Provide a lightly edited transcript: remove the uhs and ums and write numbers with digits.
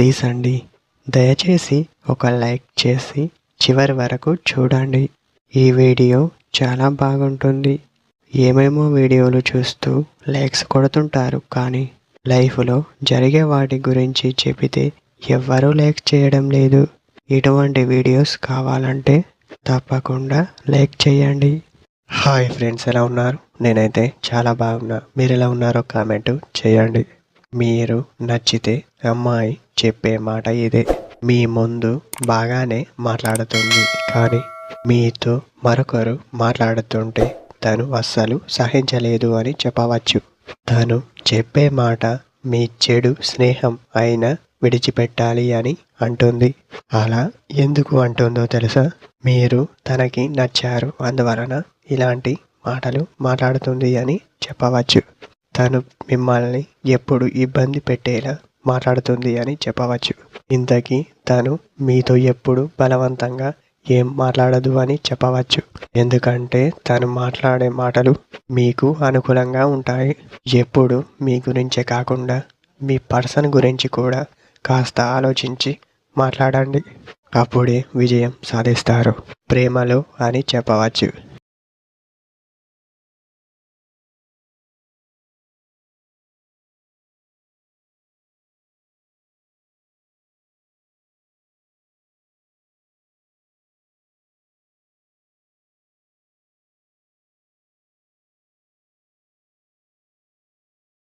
Please అండి, దయచేసి ఒక లైక్ చేసి చివరి వరకు చూడండి. ఈ వీడియో చాలా బాగుంటుంది. ఏమేమో వీడియోలు చూస్తూ లైక్స్ కొడుతుంటారు, కానీ లైఫ్లో జరిగే వాటి గురించి చెబితే ఎవ్వరూ లైక్ చేయడం లేదు. ఇటువంటి వీడియోస్ కావాలంటే తప్పకుండా లైక్ చేయండి. హాయ్ ఫ్రెండ్స్, ఎలా ఉన్నారు? నేనైతే చాలా బాగున్నా. మీరు ఎలా ఉన్నారో కామెంట్ చేయండి. మీరు నచ్చితే అమ్మాయి చెప్పే మాట ఇదే: మీ ముందు బాగానే మాట్లాడుతుంది, కానీ మీతో మరొకరు మాట్లాడుతుంటే తను అస్సలు సహించలేదు అని చెప్పవచ్చు. తను చెప్పే మాట మీ చెడు స్నేహం అయినా విడిచిపెట్టాలి అని అంటుంది. అలా ఎందుకు అంటుందో తెలుసా? మీరు తనకి నచ్చారు, అందువలన ఇలాంటి మాటలు మాట్లాడుతుంది అని చెప్పవచ్చు. తను మిమ్మల్ని ఎప్పుడు ఇబ్బంది పెట్టేలా మాట్లాడుతుంది అని చెప్పవచ్చు. ఇంతకీ తను మీతో ఎప్పుడు బలవంతంగా ఏం మాట్లాడదు అని చెప్పవచ్చు. ఎందుకంటే తను మాట్లాడే మాటలు మీకు అనుకూలంగా ఉంటాయి. ఎప్పుడు మీ గురించే కాకుండా మీ పర్సన్ గురించి కూడా కాస్త ఆలోచించి మాట్లాడండి. అప్పుడే విజయం సాధిస్తారు ప్రేమలో అని చెప్పవచ్చు.